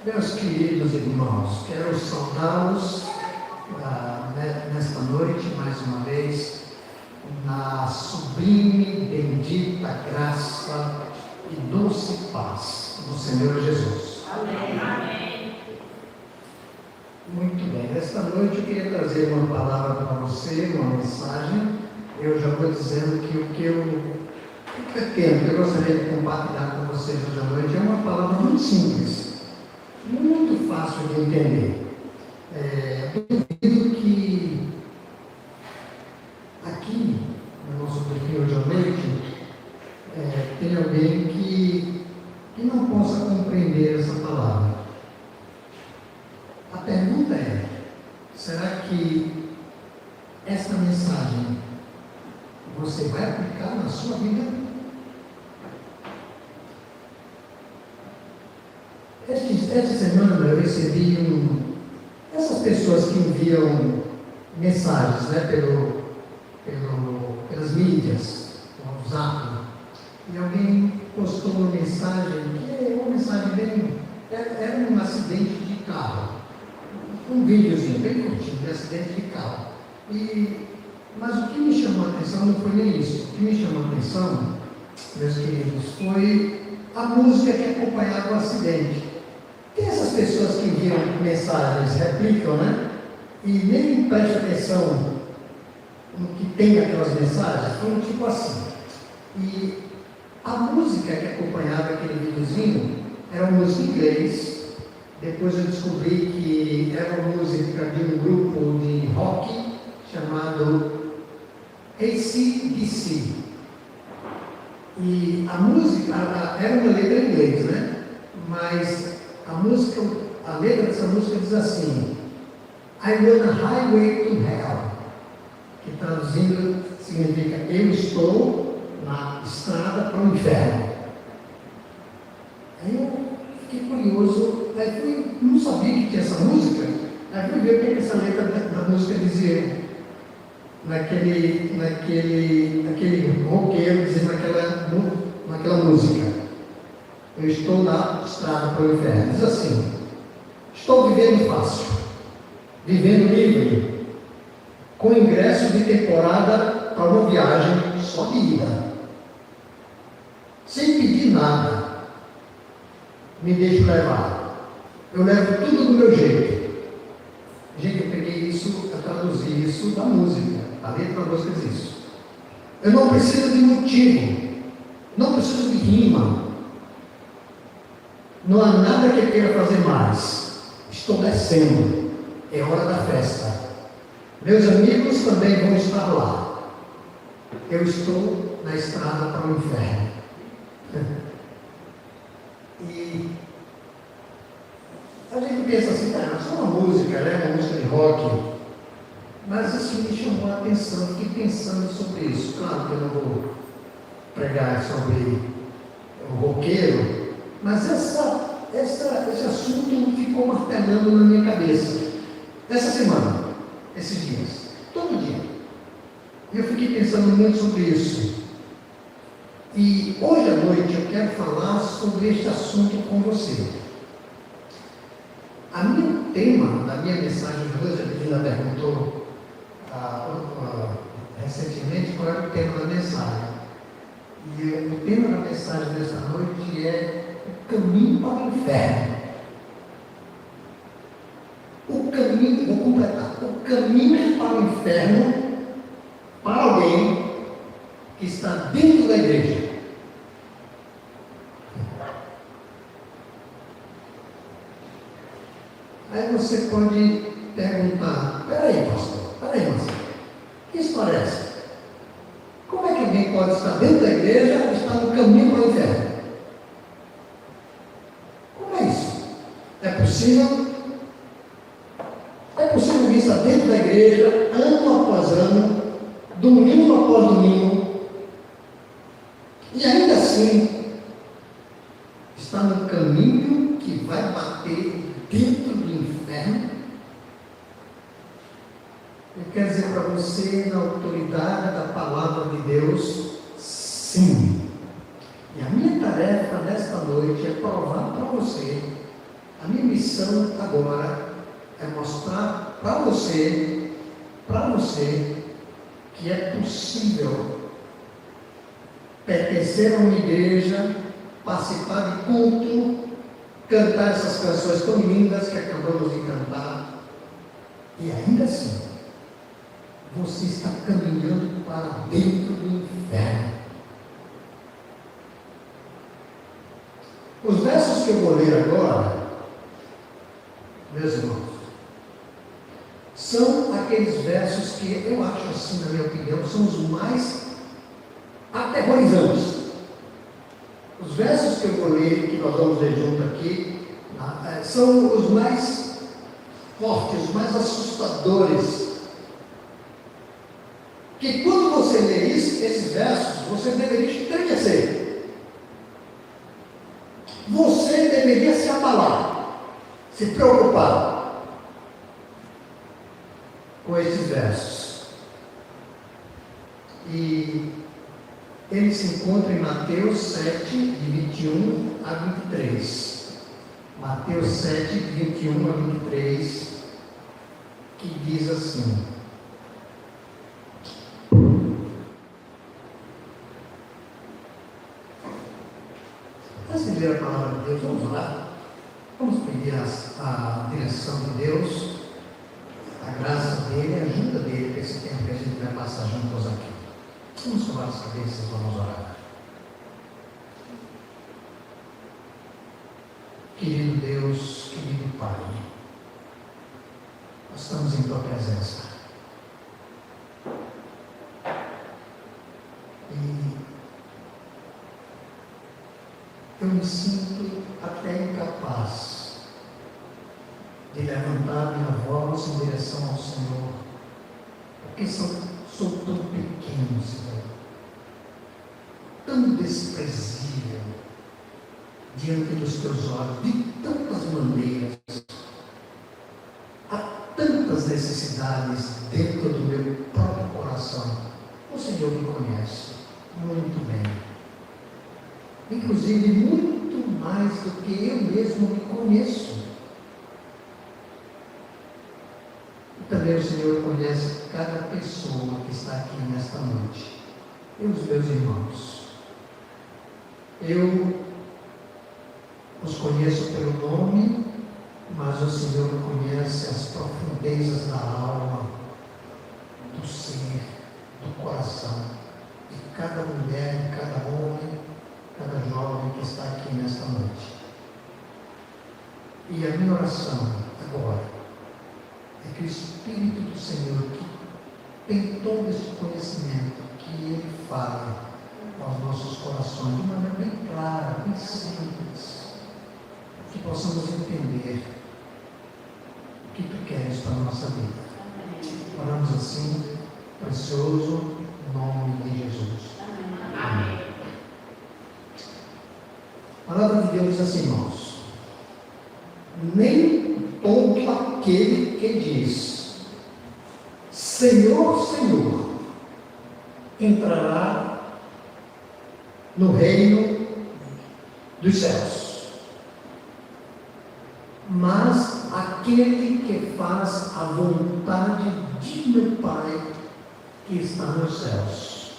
Meus queridos irmãos, quero saudá-los nesta noite, mais uma vez, na sublime, bendita graça e doce paz do Senhor Jesus. Amém. Amém. Muito bem, nesta noite eu queria trazer uma palavra para você, uma mensagem. Eu já vou dizendo que o que eu gostaria de compartilhar com vocês hoje à noite é uma palavra muito simples, muito fácil de entender. Duvido que aqui, no nosso perfil hoje à noite, tem alguém que não possa compreender essa palavra. A pergunta é: será que esta mensagem você vai aplicar na sua vida? Esta semana eu recebi essas pessoas que enviam mensagens, pelas mídias, no WhatsApp, e alguém postou uma mensagem que é uma mensagem bem... Era um acidente de carro, um videozinho bem curtinho de acidente de carro. Mas o que me chamou a atenção não foi nem isso. O que me chamou a atenção, meus queridos, foi a música que acompanhava o acidente. Tem essas pessoas que enviam mensagens, replicam, e nem prestam atenção no que tem aquelas mensagens, foi tipo assim. E a música que acompanhava aquele videozinho era uma música em inglês. Depois eu descobri que era uma música de um grupo de rock chamado AC/DC. E a música era uma letra em inglês, mas a letra dessa música diz assim: I run a highway to hell, que traduzindo significa eu estou na estrada para o inferno. Aí eu fiquei curioso, não sabia que tinha essa música, aí fui ver o que essa letra da música dizia. Naquele roqueiro dizendo naquela música: eu estou na estrada para o inferno. Diz assim: estou vivendo fácil, vivendo livre, com ingresso de temporada para uma viagem só de ida, sem pedir nada, me deixo levar, eu levo tudo do meu jeito. Gente, eu peguei isso, eu traduzi isso da música, a letra da música diz isso. Eu não preciso de motivo, não preciso de rima, não há nada que eu queira fazer mais. Estou descendo, é hora da festa. Meus amigos também vão estar lá. Eu estou na estrada para o inferno. E a gente pensa assim, é só uma música, uma música de rock. Mas isso me chamou a atenção, fiquei pensando sobre isso. Claro que eu não vou pregar sobre o roqueiro, mas esse assunto ficou martelando na minha cabeça. Essa semana, esses dias, todo dia. E eu fiquei pensando muito sobre isso. E hoje à noite eu quero falar sobre este assunto com você. O tema da minha mensagem de hoje, a menina perguntou recentemente qual era o tema da mensagem. E o tema da mensagem desta noite é o caminho para o inferno. Vou completar. O caminho para o inferno para alguém que está dentro da igreja. Aí você pode perguntar: peraí, Marcelo, que história é essa? Como é que alguém pode estar dentro da igreja e estar no caminho para o inferno? Como é isso? É possível? É possível alguém estar dentro da igreja, ano após ano, domingo após domingo, e ainda assim está no caminho que vai bater dentro do inferno? Eu quero dizer para você, na autoridade da palavra de Deus, sim. E a minha tarefa nesta noite é provar para você A minha missão agora é mostrar para você, que é possível pertencer a uma igreja, participar de culto, cantar essas canções tão lindas que acabamos de cantar, e ainda assim, você está caminhando para dentro do inferno. Os versos que eu vou ler agora, meus irmãos, são aqueles versos que eu acho assim, na minha opinião, são os mais aterrorizantes. Os versos que eu vou ler, que nós vamos ler junto aqui, são os mais fortes, os mais assustadores. Que quando você lê esses versos, você deveria estremecer. Você deveria se abalar, se preocupar com esses versos. E ele se encontra em Mateus 7, de 21 a 23. Mateus 7, de 21 a 23, que diz assim: antes de ler a palavra de Deus, vamos orar. Vamos pedir a direção de Deus, a graça dele, a ajuda dele, para esse tempo que a gente vai passar juntos aqui. Vamos tomar as cabeças, vamos orar. Querido Deus, querido Pai, nós estamos em Tua presença. E eu me sinto até incapaz de levantar minha voz em direção ao Senhor, porque sou tão pequeno, Senhor, tão desprezível diante dos Teus olhos, de tantas maneiras, há tantas necessidades dentro do meu próprio coração. O Senhor me conhece muito bem, inclusive muito mais do que eu mesmo me conheço. E também o Senhor conhece cada pessoa que está aqui nesta noite, e os meus irmãos. Eu os conheço pelo nome, mas o Senhor conhece as profundezas da alma, do ser, do coração, de cada mulher, de cada homem, cada jovem que está aqui nesta noite. E a minha oração agora é que o Espírito do Senhor, que tem todo esse conhecimento, que Ele fale aos nossos corações de maneira bem clara, bem simples, que possamos entender o que Tu queres para a nossa vida. Oramos assim, precioso nome de Jesus. Amém. A palavra de Deus diz assim, irmãos: nem todo aquele que diz Senhor, Senhor, entrará no reino dos céus, mas aquele que faz a vontade de meu Pai que está nos céus.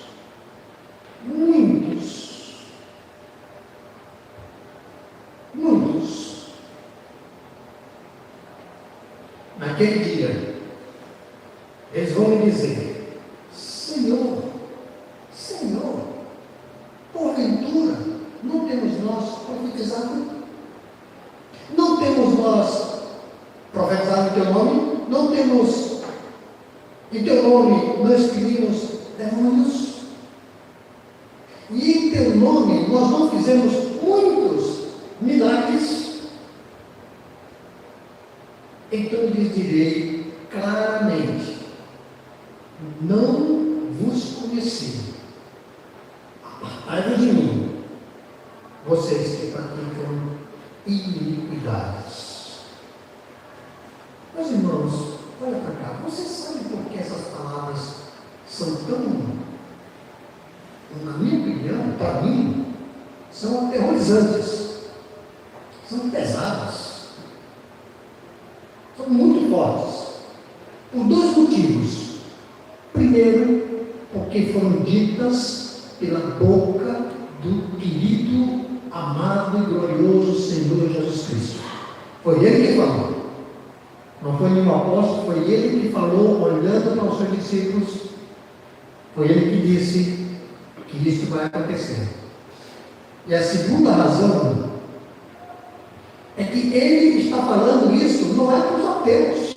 Muitos, naquele dia, eles vão me dizer: Senhor, Senhor, porventura, não temos nós profetizado? Não temos nós profetizado em Teu nome? Não temos, em Teu nome, nós expedimos demônios? E em Teu nome, nós não fizemos muitos milagres? Então lhes direi claramente: não vos conheci. Apartai-vos de mim, vocês que praticam iniquidades. Meus irmãos, olha para cá. Você sabe por que essas palavras são tão, na minha opinião, para mim, são aterrorizantes, são pesadas? fortes. Por dois motivos. Primeiro, porque foram ditas pela boca do querido, amado e glorioso Senhor Jesus Cristo. Foi Ele que falou. Não foi nenhum apóstolo, foi Ele que falou, olhando para os seus discípulos. Foi Ele que disse que isso vai acontecer. E a segunda razão é que Ele está falando isso não é para os ateus.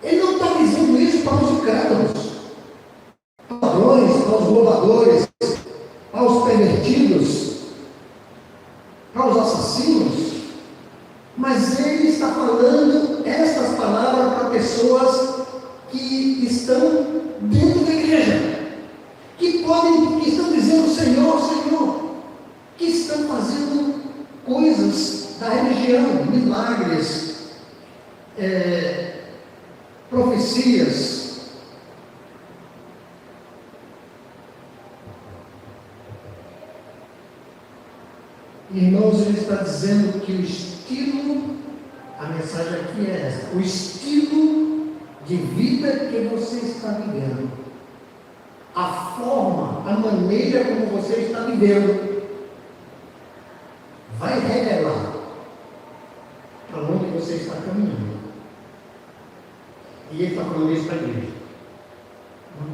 Ele não está dizendo isso para os incrédulos, para os ladrões, para os roubadores, para os pervertidos, para os assassinos. Mas Ele está falando estas palavras para pessoas que estão dentro da igreja, que estão dizendo Senhor, Senhor, que estão fazendo coisas da religião, milagres, profecias. Irmãos, ele está dizendo que o estilo, a mensagem aqui é essa, o estilo de vida que você está vivendo, a forma, a maneira como você está vivendo, vai revelar para onde você está caminhando. E ele está falando isso para a igreja, não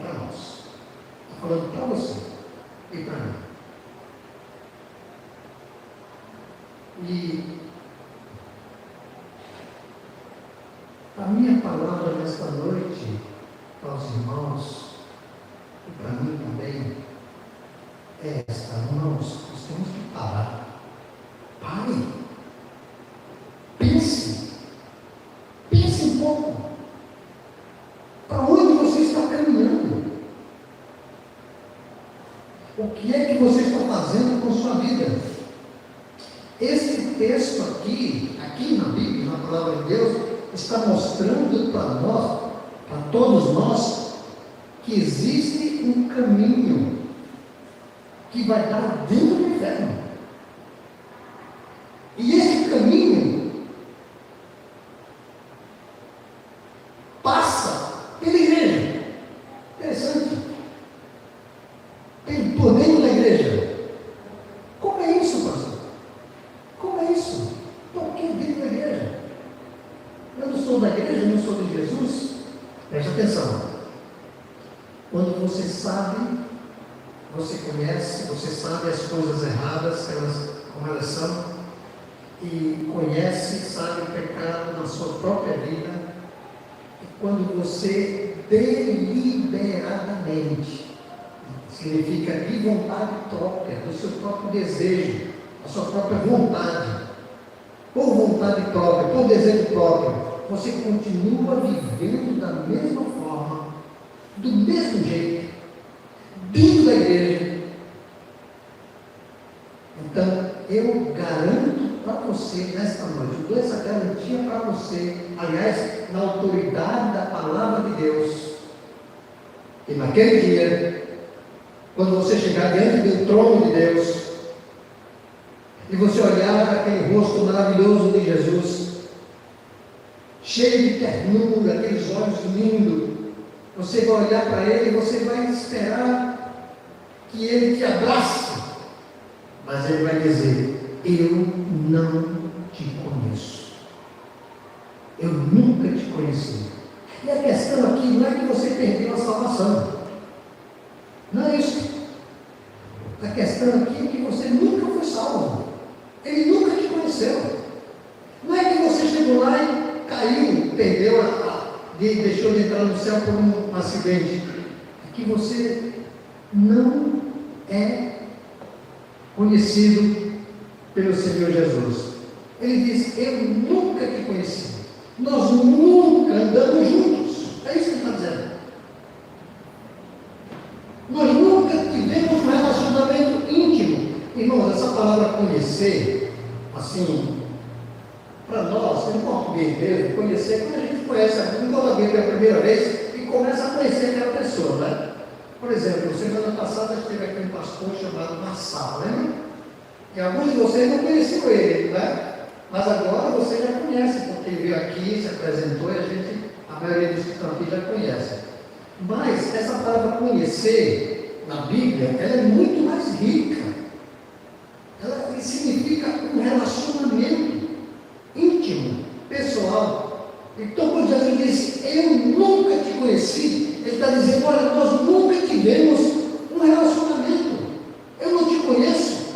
para nós, está falando para você e para mim. E a minha palavra nesta noite para os irmãos e para mim também é esta: irmãos, nós temos que parar. Pare, pense um pouco, para onde você está caminhando, o que é que você está fazendo com sua vida. Esse texto aqui na Bíblia, na palavra de Deus, está mostrando para nós, para todos nós, que existe um caminho que vai dar dentro do inferno. E esse caminho passa pela igreja. Interessante. Por dentro da igreja. Como é isso, pastor? Como é isso? Por que dentro da igreja? Eu não sou da igreja, eu não sou de Jesus. Preste atenção. Quando você sabe, você conhece, você sabe as coisas erradas, como elas são, e conhece, sabe o pecado na sua própria vida, e quando você deliberadamente, significa de vontade própria, do seu próprio desejo, a sua própria vontade, por vontade própria, por desejo próprio, você continua vivendo da mesma forma, do mesmo jeito, dentro da igreja. Então, eu garanto para você nesta noite, eu dou essa garantia para você, aliás, na autoridade da palavra de Deus, e naquele dia, quando você chegar diante do trono de Deus, e você olhar para aquele rosto maravilhoso de Jesus, cheio de ternura, aqueles olhos lindos, você vai olhar para ele e você vai esperar que ele te abrace, mas ele vai dizer: eu não te conheço, eu nunca te conheci. E a questão aqui não é que você perdeu a salvação, não é isso. A questão aqui é que você nunca foi salvo, ele nunca te conheceu. Não é que você chegou lá e caiu, perdeu deixou de entrar no céu por um acidente. É que você não é conhecido pelo Senhor Jesus. Ele diz: eu nunca te conheci, nós nunca andamos juntos. É isso que ele está dizendo. Nós nunca tivemos um relacionamento íntimo. Irmãos, essa palavra conhecer, assim, para nós, em português mesmo, conhecer, quando a gente conhece alguém pela primeira vez e começa a conhecer aquela pessoa, né? Por exemplo, semana passada teve aqui um pastor chamado Marçal, lembra? E alguns de vocês não conheciam ele, né? Mas agora você já conhece, porque veio aqui, se apresentou e a maioria dos que estão aqui já conhece. Mas essa palavra conhecer, na Bíblia, ela é muito mais rica. Ela significa um relacionamento íntimo, pessoal. Então, quando Jesus disse, eu nunca te conheci, ele está dizendo, olha, nós nunca tivemos um relacionamento. Eu não te conheço.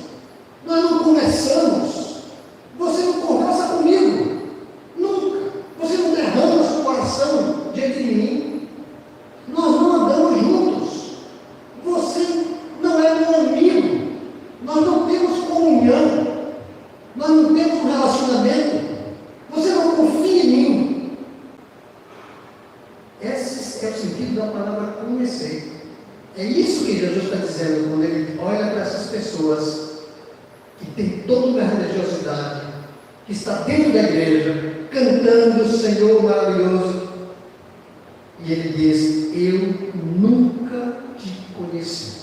Nós não conversamos. Você não conversa comigo. Nunca. Você não derrama seu coração diante de mim. Nós não andamos juntos. Você não é meu amigo. Nós não temos comunhão. Nós não temos um relacionamento. Você não confia em mim. Esse é o sentido da palavra conhecer. É isso que Jesus está dizendo quando ele olha para essas pessoas que tem toda uma religiosidade, que está dentro da igreja, cantando o Senhor maravilhoso, e ele diz, eu nunca te conheci.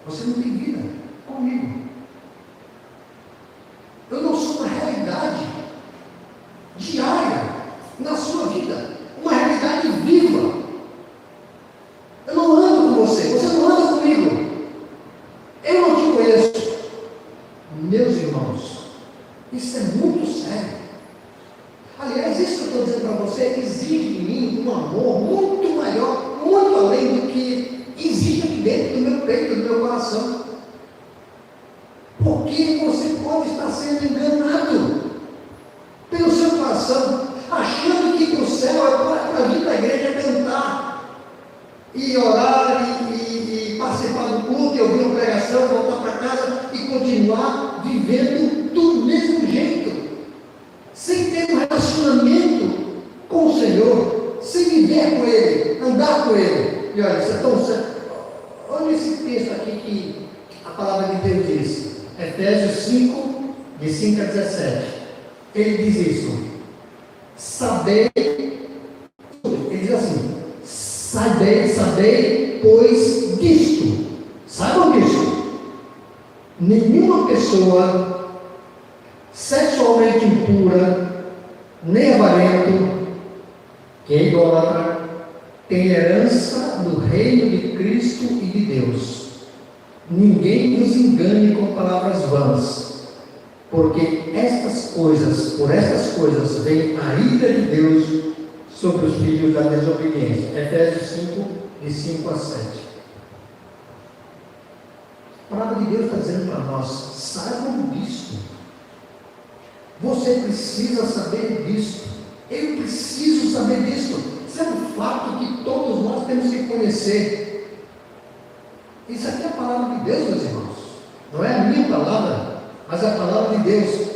Você não tem vida comigo. Eu não sou uma realidade diária na sua vida, uma realidade viva. Eu não ando com você, você não anda comigo. Eu não te conheço. Meus irmãos, isso é muito sério. Aliás, isso que eu estou dizendo para você exige de mim um amor muito maior, muito além do que existe aqui dentro do meu peito, do meu coração. Porque você pode estar sendo enganado pelo seu coração, achando que para o céu é para vir para a igreja cantar e orar e participar do culto, e ouvir uma pregação, voltar para casa e continuar vivendo do mesmo jeito, sem ter um relacionamento com o Senhor, sem viver com Ele, andar com Ele. E olha, isso é tão sério. Olha esse texto aqui que a palavra de Deus diz, Efésios 5, de 5 a 17. Ele diz isso, sabei, ele diz assim, sabei, pois disto, saibam disto, nenhuma pessoa sexualmente impura, nem avarento, que é idólatra, tem herança no reino de Cristo e de Deus. Ninguém nos engane com palavras vãs, porque por estas coisas vem a ira de Deus sobre os filhos da desobediência. Efésios 5, de 5 a 7. A palavra de Deus está dizendo para nós, saibam disso. Você precisa saber disso. Eu preciso saber disso. Isso é um fato que todos nós temos que conhecer. Isso aqui é a palavra de Deus, meus irmãos. Não é a minha palavra, mas a palavra de Deus.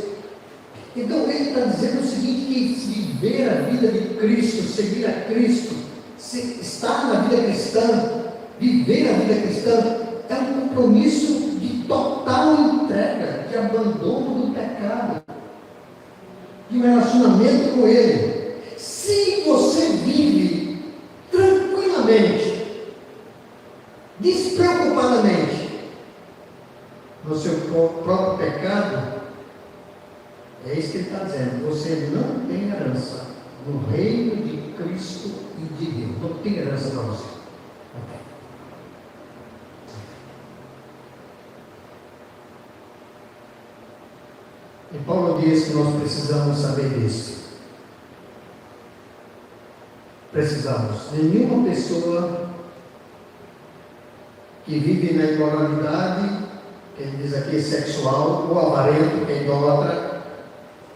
Então ele está dizendo o seguinte, que viver a vida de Cristo, seguir a Cristo, estar na vida cristã, viver a vida cristã, é um compromisso de total entrega, de abandono do pecado, de um relacionamento com Ele. Se você vive tranquilamente, despreocupadamente, no seu próprio pecado, é isso que ele está dizendo, você não tem herança no reino de Cristo e de Deus. Não tem herança para você. E Paulo diz que nós precisamos saber disso. Precisamos. Nenhuma pessoa que vive na imoralidade, que ele diz aqui sexual, ou avarento, que é idólatra,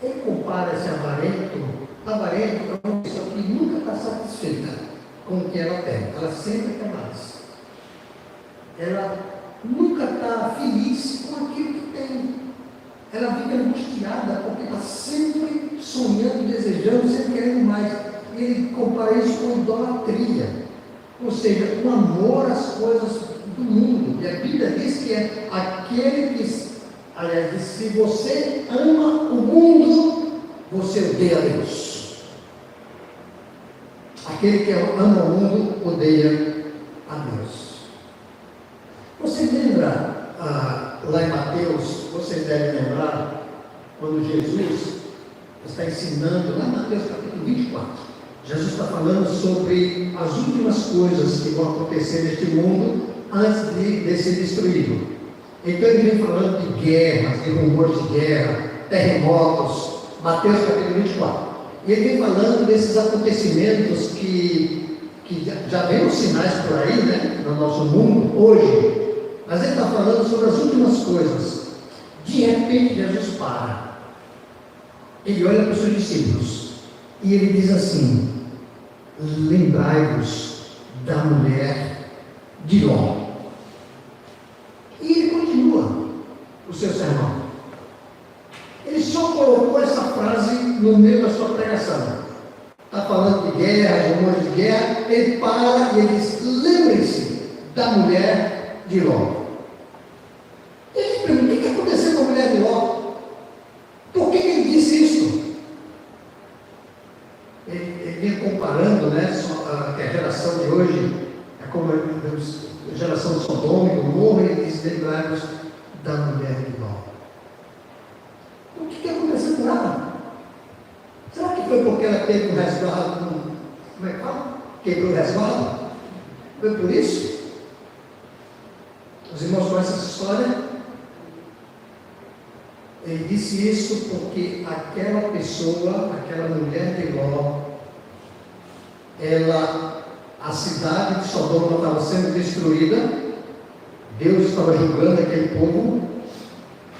ele compara esse avarento é uma pessoa que nunca está satisfeita com o que ela tem. Ela sempre quer mais. Ela nunca está feliz com aquilo que tem. Ela fica angustiada porque está sempre sonhando, desejando, sempre querendo mais. Ele compara isso com idolatria, ou seja, um amor às coisas do mundo. E a Bíblia diz que é aquele que, aliás, diz, se você ama o mundo, você odeia Deus. Aquele que ama o mundo, odeia a Deus. Você lembra, lá em Mateus, vocês devem lembrar, quando Jesus está ensinando, lá em Mateus capítulo 24, Jesus está falando sobre as últimas coisas que vão acontecer neste mundo antes de ser destruído. Então ele vem falando de guerras, de rumores de guerra, terremotos, Mateus capítulo 24. E ele vem falando desses acontecimentos que já vem os sinais por aí, né, no nosso mundo, hoje. Mas ele está falando sobre as últimas coisas. De repente, Jesus para. Ele olha para os seus discípulos e ele diz assim: lembrai-vos da mulher de Ló. E ele continua o seu sermão. Ele só colocou essa frase no meio da sua pregação. Está falando de guerra, de rumores de guerra. Ele para e ele diz: lembre-se da mulher de Ló. Ele pergunta: o que aconteceu com a mulher de Ló? Por que ele disse isso? Ele vem comparando, né, que a geração de hoje é como a geração de Sodoma e Gomorra. Ele diz: lembrai-vos da mulher de Ló. O que aconteceu com ela? Será que foi porque ela teve um resguardo? Como é que fala? Quebrou o resguardo? Foi por isso? Os irmãos conhecem essa história? Ele disse isso porque aquela pessoa, aquela mulher de Ló, a cidade de Sodoma estava sendo destruída, Deus estava julgando aquele povo,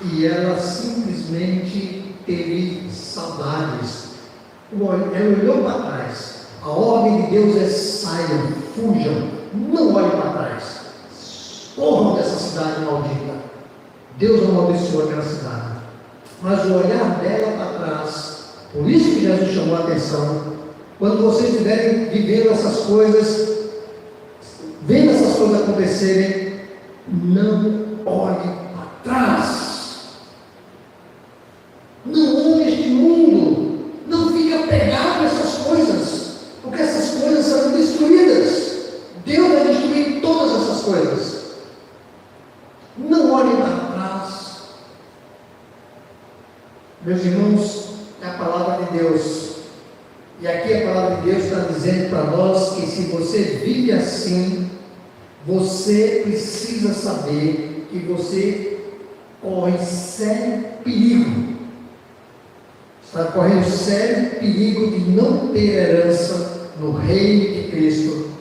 e ela simplesmente teve saudades. Ela olhou para trás. A ordem de Deus é: saiam, fujam, não olhem para trás, corram dessa cidade maldita. Deus amaldiçoou aquela cidade, mas o olhar dela para trás. Por isso que Jesus chamou a atenção: quando vocês estiverem vivendo essas coisas, vendo essas coisas acontecerem, não olhem para trás. Não ame este mundo, não fique apegado a essas coisas, porque essas coisas serão destruídas. Deus vai destruir todas essas coisas. Não olhe para trás. Meus irmãos, é a palavra de Deus, e aqui a palavra de Deus está dizendo para nós que se você vive assim, você precisa saber que você corre sério perigo. Está correndo sério perigo de não ter herança no reino de Cristo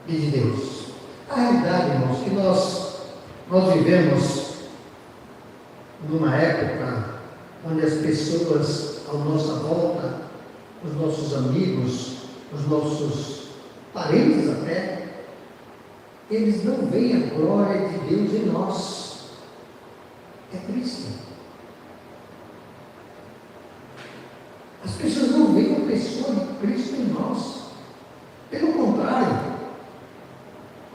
e de Deus. A realidade, irmãos, que nós vivemos numa época onde as pessoas à nossa volta, os nossos amigos, os nossos parentes até, eles não veem a glória de Deus em nós. É triste. As pessoas não veem a pessoa de Cristo em nós. Pelo contrário,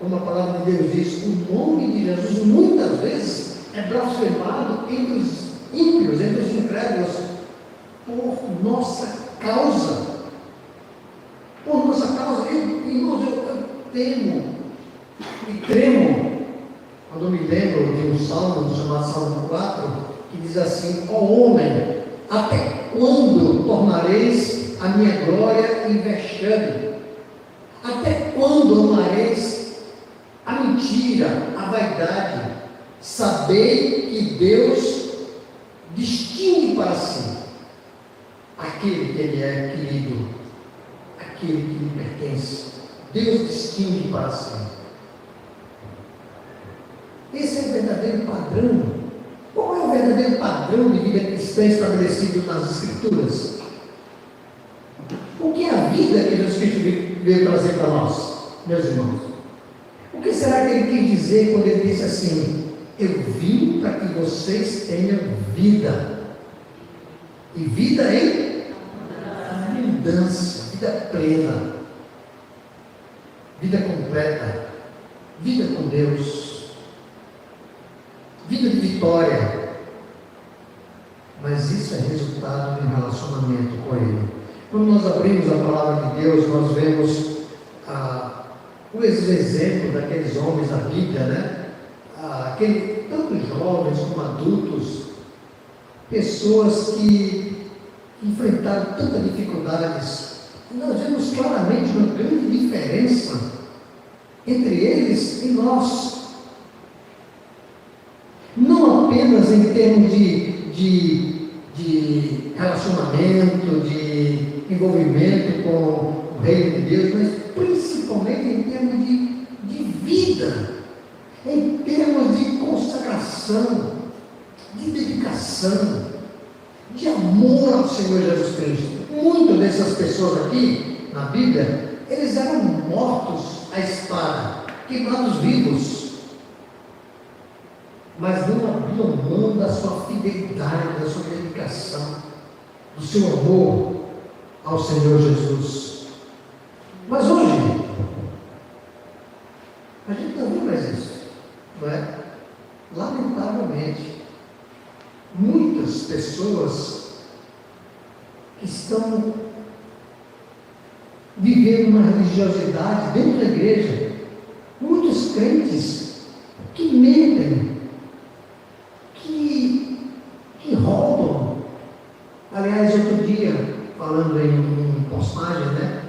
como a palavra de Deus diz, o nome de Jesus muitas vezes é blasfemado entre os ímpios, entre os incrédulos, por nossa causa. Por nossa causa. Irmãos, eu temo e tremo quando me lembro de um salmo chamado Salmo 4, que diz assim: ó homem, até quando tornareis a minha glória em vexame? Até quando amareis a mentira, a vaidade? Sabei que Deus distingue para si aquele que Ele é querido, aquele que lhe pertence. Deus distingue para si. Esse é o verdadeiro padrão. Qual é o verdadeiro padrão de vida cristã estabelecido nas Escrituras? O que é a vida que Jesus Cristo veio trazer para nós, meus irmãos? O que será que Ele quis dizer quando Ele disse assim: eu vim para que vocês tenham vida, e vida em abundância, vida plena, vida completa, vida com Deus, vida de vitória. Mas isso é resultado de um relacionamento com Ele. Quando nós abrimos a palavra de Deus, nós vemos o exemplo daqueles homens da Bíblia, né? Tanto jovens como adultos, pessoas que enfrentaram tantas dificuldades. Nós vemos claramente uma grande diferença entre eles e nós. Não apenas em termos de relacionamento, de envolvimento com o reino de Deus, mas principalmente em termos de vida, em termos de consagração, de dedicação, de amor ao Senhor Jesus Cristo. Muitas dessas pessoas aqui, na Bíblia, eles eram mortos à espada, queimados vivos, mas não abriam mão da sua fidelidade, da sua dedicação, do seu amor ao Senhor Jesus. Mas hoje, a gente não vê mais isso, não é? Lamentavelmente, muitas pessoas que estão vivendo uma religiosidade dentro da igreja, muitos crentes que mentem, que roubam. Aliás, outro dia, falando em postagem, né?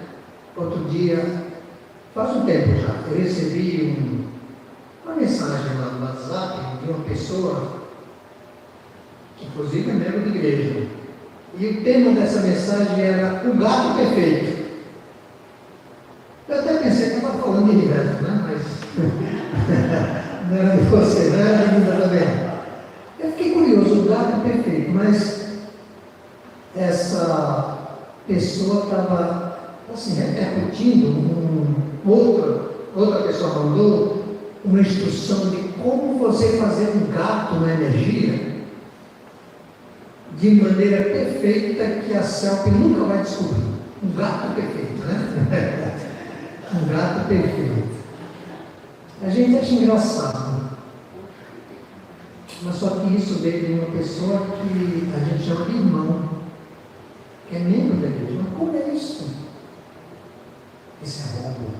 Outro dia, faz um tempo já, eu recebi uma mensagem lá no WhatsApp de uma pessoa, que inclusive é membro de igreja, e o tema dessa mensagem era o gato perfeito. Eu até pensei que eu estava falando de Ribeirão, né? Mas não era de você, não era de mim também. Eu fiquei curioso, o gato perfeito, mas essa pessoa estava assim, repercutindo, outra pessoa mandou uma instrução de como você fazer um gato na energia de maneira perfeita que a Selfie nunca vai descobrir. Um gato perfeito, né? Um gato perfeito. A gente acha engraçado, mas só que isso veio de uma pessoa que a gente chama de irmão, que é membro da igreja. Mas como é isso? Isso é roubo.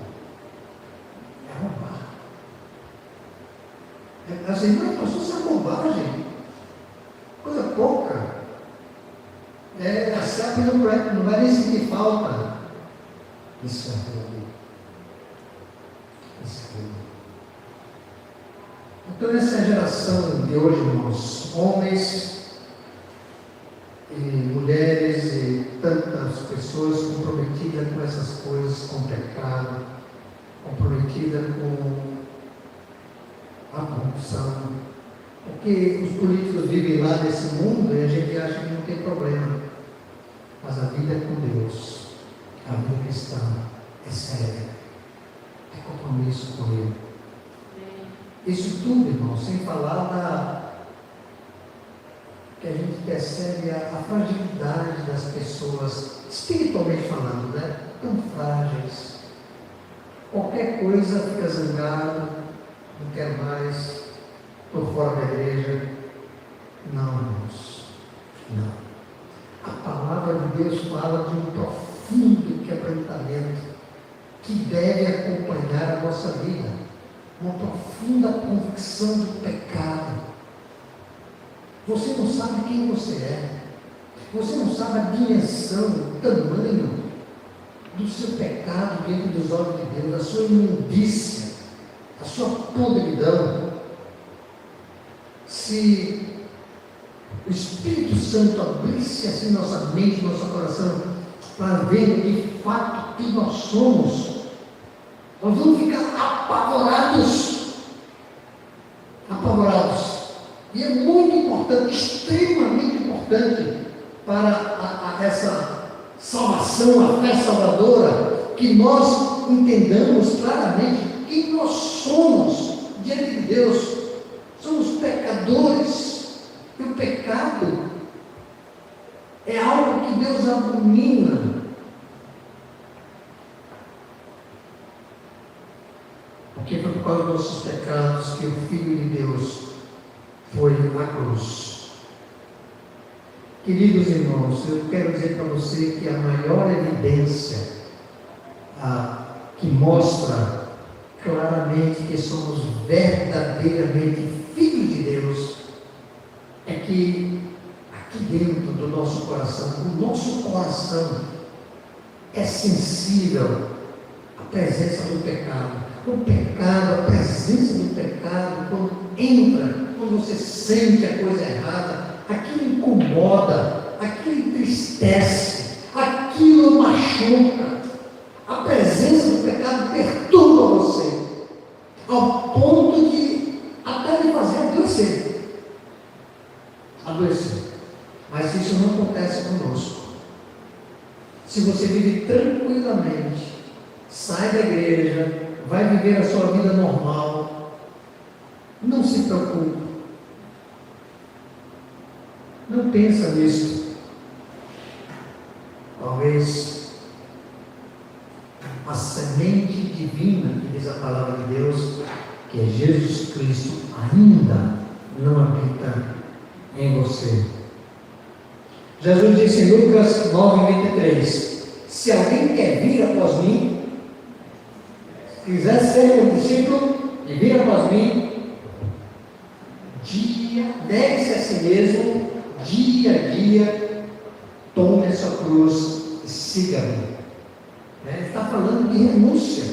É roubar. As irmãs passou essa bobagem. Coisa pouca. A Selfie não vai nem sentir falta. Isso é roubo. Então, essa geração de hoje, irmãos, homens e mulheres e tantas pessoas comprometidas com essas coisas, com o pecado, comprometidas com a corrupção, porque os políticos vivem lá nesse mundo e a gente acha que não tem problema, mas a vida é com Deus, a vida cristã é séria, é compromisso com Ele. Isso tudo, irmão, sem falar que a gente percebe a fragilidade das pessoas, espiritualmente falando, né? Tão frágeis. Qualquer coisa fica zangado, não quer mais, por fora da igreja. Não, irmãos, não. A palavra de Deus fala de um profundo quebrantamento que deve acompanhar a nossa vida. Uma profunda convicção do pecado. Você não sabe quem você é. Você não sabe a dimensão, o tamanho do seu pecado diante dos olhos de Deus, a sua imundícia, a sua podridão. Se o Espírito Santo abrisse assim nossa mente, nosso coração, para ver de fato que nós somos, nós vamos ficar apavorados. Apavorados. E é muito importante, extremamente importante para essa salvação, a fé salvadora, que nós entendamos claramente quem nós somos diante de Deus. Somos pecadores. E o pecado é algo que Deus abomina. Porque foi por causa dos nossos pecados que o Filho de Deus foi na cruz. Queridos irmãos, eu quero dizer para você que a maior evidência que mostra claramente que somos verdadeiramente filhos de Deus é que nosso coração. O nosso coração é sensível à presença do pecado. O pecado, a presença do pecado, quando entra, quando você sente a coisa errada, aquilo incomoda, aquilo entristece, aquilo machuca. A presença do pecado perturba você, ao ponto de até lhe fazer adoecer. Mas isso não acontece conosco. Se você vive tranquilamente, sai da igreja, vai viver a sua vida normal, não se preocupe. Não pensa nisso. Talvez a semente divina, que diz a palavra de Deus, que é Jesus Cristo, ainda não habita em você. Jesus disse em Lucas 9:23: se alguém quer vir após mim, se quiser ser meu discípulo e vir após mim, negue-se a si mesmo, dia a dia, tome a sua cruz e siga-me. Ele está falando de renúncia.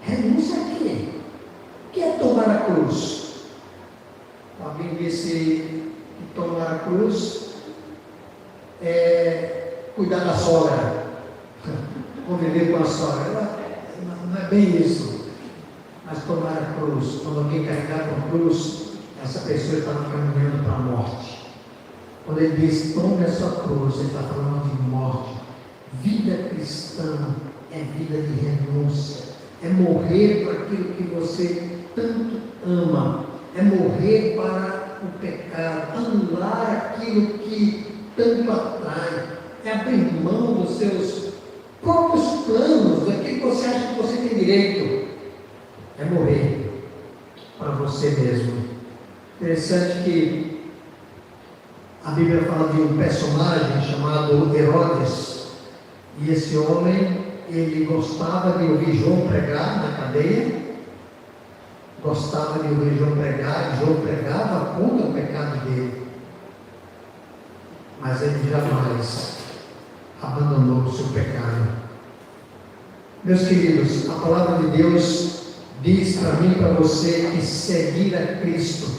Renúncia a quê? O que é tomar a cruz? Alguém disse que tomar a cruz é cuidar da sogra, conviver com a sogra. Não é bem isso. Mas tomar a cruz, quando alguém carregar com a cruz, essa pessoa estava caminhando para a morte. Quando ele diz tome a sua cruz, ele está falando de morte. Vida cristã é vida de renúncia, é morrer para aquilo que você tanto ama, é morrer para o pecado, anular aquilo que tanto atrai, é abrir mão dos seus próprios planos, daquilo que você acha que você tem direito, é morrer para você mesmo. Interessante que a Bíblia fala de um personagem chamado Herodes. E esse homem, ele gostava de ouvir João pregar na cadeia, gostava de ouvir João pregar, e João pregava contra o pecado dele. Mas ele jamais abandonou o seu pecado. Meus queridos, a palavra de Deus diz para mim e para você que seguir a Cristo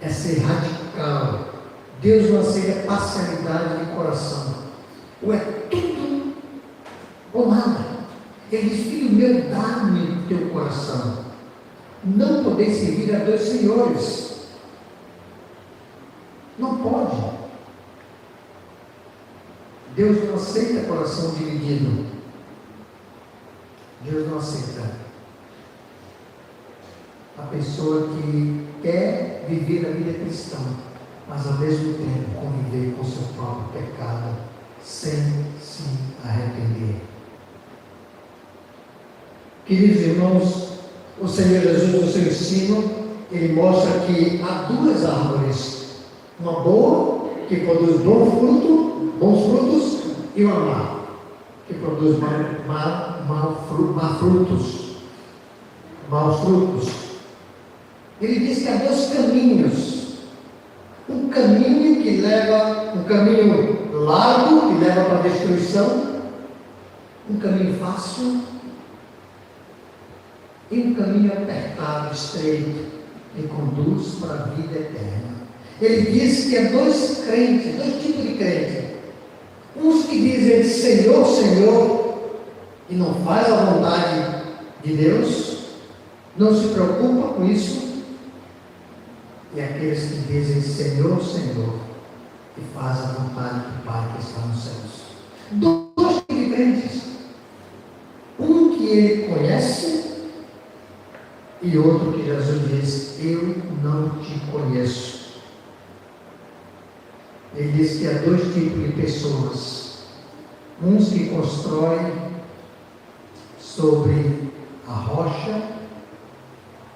é ser radical. Deus não aceita parcialidade de coração. Ou é tudo ou nada. Ele diz: filho meu, dá-me o teu coração. Não podeis servir a dois senhores. Não pode. Deus não aceita coração dividido. Deus não aceita a pessoa que quer viver a vida cristã, mas ao mesmo tempo conviver com o seu próprio pecado, sem se arrepender. Queridos irmãos, o Senhor Jesus, no seu ensino, ele mostra que há duas árvores: uma boa, que produz bons frutos, e uma má, que produz maus frutos. Ele diz que há dois caminhos: um caminho largo, que leva para a destruição, um caminho fácil, e um caminho apertado, estreito, que conduz para a vida eterna. Ele diz que há dois tipos de crentes: uns que dizem Senhor, Senhor, e não faz a vontade de Deus, não se preocupa com isso, e aqueles que dizem Senhor, Senhor, e faz a vontade do Pai que está nos céus. Dois tipos de crentes: um que ele conhece, e outro que Jesus diz: eu não te conheço. Ele diz que há dois tipos de pessoas: uns que constroem sobre a rocha,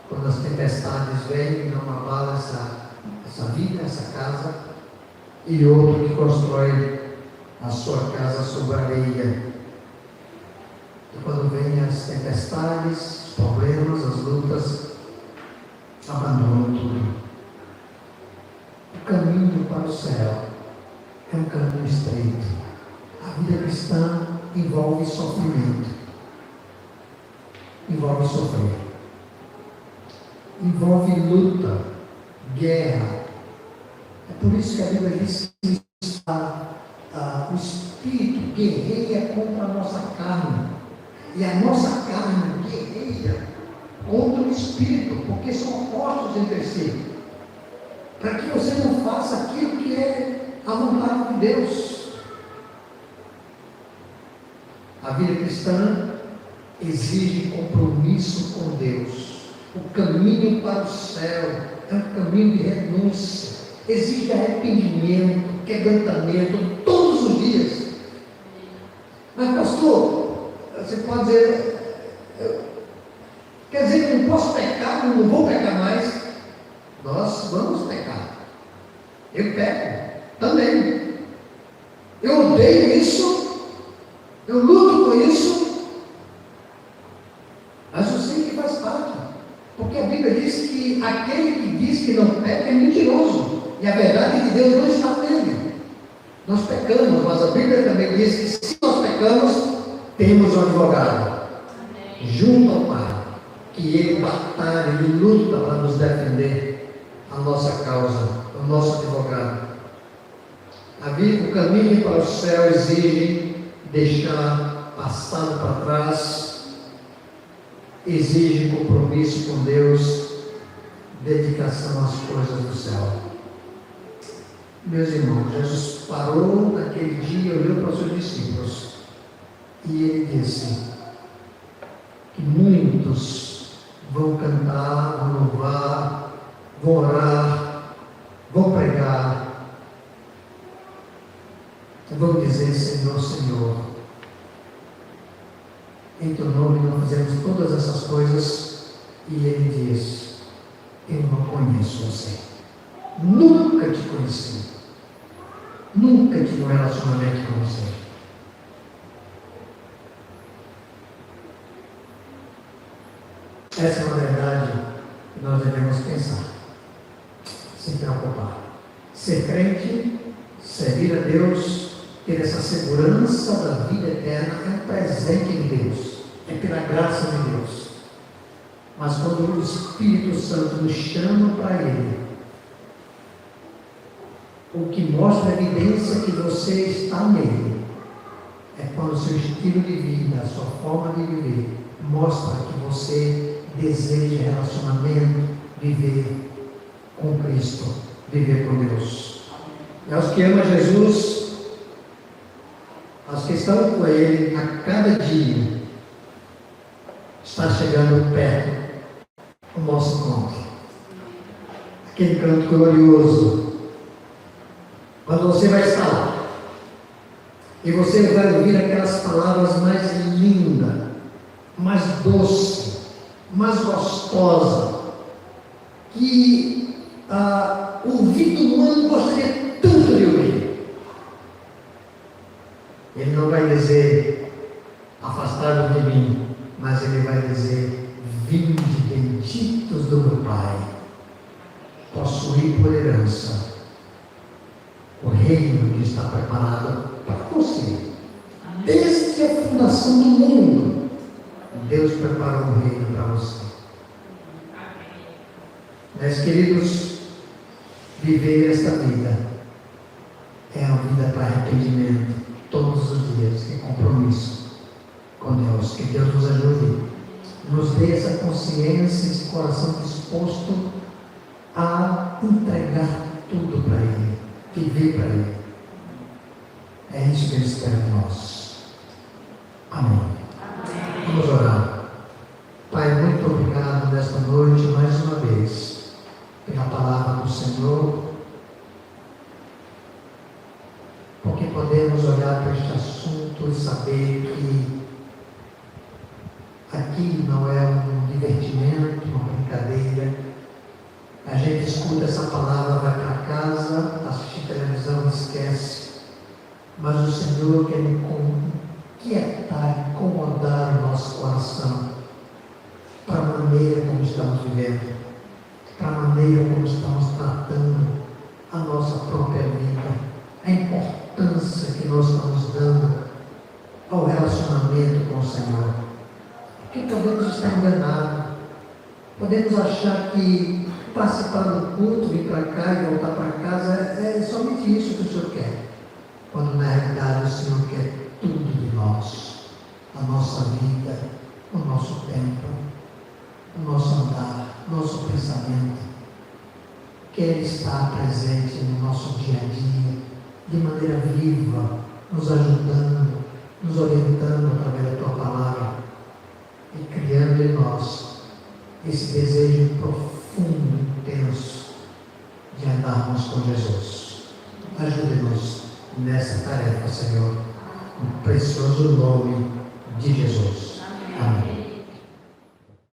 quando as tempestades vêm e não abalam essa vida, essa casa, e outro que constrói a sua casa sobre a areia. E quando vêm as tempestades, os problemas, as lutas, abandonam tudo. O caminho para o céu é um caminho estreito. A vida cristã envolve sofrimento, envolve sofrer, envolve luta, guerra. É por isso que a Bíblia diz que o Espírito guerreia contra a nossa carne, e a nossa carne guerreia contra o Espírito, porque são opostos entre si, para que você não faça aquilo que é a vontade de Deus. A vida cristã exige compromisso com Deus. O caminho para o céu é um caminho de renúncia, exige arrependimento, quebrantamento todos os dias. Mas pastor, você pode dizer, quer dizer que eu não posso pecar, não vou pecar mais. Nós vamos pecar. Eu peco também. Eu odeio isso. Eu luto com isso. Mas eu sei que faz parte. Porque a Bíblia diz que aquele que diz que não peca é mentiroso. E a verdade de Deus não está nele. Nós pecamos, mas a Bíblia também diz que se nós pecamos, temos um advogado junto ao Pai, que ele batalha, ele luta para nos defender a nossa causa, o nosso advogado. O caminho para o céu exige deixar passado para trás, exige compromisso com Deus, dedicação às coisas do céu. Meus irmãos, Jesus parou naquele dia e olhou para os seus discípulos e ele disse que muitos vão cantar, vão louvar, vão orar, vão pregar, vão dizer: Senhor, Senhor, em teu nome nós fizemos todas essas coisas. E ele diz: eu não conheço você, nunca te conheci, nunca tive um relacionamento com você. Essa é uma verdade que nós devemos pensar, se preocupar. Ser crente, servir a Deus, ter essa segurança da vida eterna é um presente de Deus, é pela graça de Deus. Mas quando o Espírito Santo nos chama para Ele, o que mostra a evidência que você está nele é quando o seu estilo de vida, a sua forma de viver, mostra que você deseja relacionamento, viver com Cristo, viver com Deus. E aos que amam Jesus, aos que estão com Ele a cada dia, está chegando perto o nosso encontro. Aquele canto glorioso, quando você vai estar lá, e você vai ouvir aquelas palavras mais lindas, mais doces, mais gostosas, que o ouvido humano gostaria tanto de ouvir. Ele não vai dizer: afastado de mim, mas ele vai dizer: vinde, benditos do meu Pai, possuir por herança o reino que está preparado para você. Desde a fundação do mundo, Deus preparou um reino para você. Meus queridos, viver esta vida é uma vida para arrependimento todos os dias, e compromisso com Deus. Que Deus nos ajude, nos dê essa consciência, esse coração disposto a entregar tudo para Ele, viver para Ele. É isso que Ele espera de nós. Amém. Vamos orar. Pai, muito obrigado nesta noite, mais uma vez, pela palavra do Senhor, porque podemos olhar para este assunto e saber que aqui não é um divertimento, uma brincadeira. A gente escuta essa palavra, vai para casa, assiste televisão, esquece. Mas o Senhor quer quietar, incomodar o nosso coração para a maneira como estamos vivendo, para a maneira como estamos tratando a nossa própria vida, a importância que nós estamos dando ao relacionamento com o Senhor. Porque podemos estar enganados, podemos achar que participar do culto, vir para cá e voltar para casa é somente isso que o Senhor quer, quando na realidade o Senhor quer tudo de nós, a nossa vida, o nosso tempo, o nosso andar, o nosso pensamento. Quer estar presente no nosso dia a dia, de maneira viva, nos ajudando, nos orientando através da Tua palavra e criando em nós esse desejo profundo, intenso de andarmos com Jesus. Ajude-nos nessa tarefa, Senhor, no precioso nome de Jesus. Amém.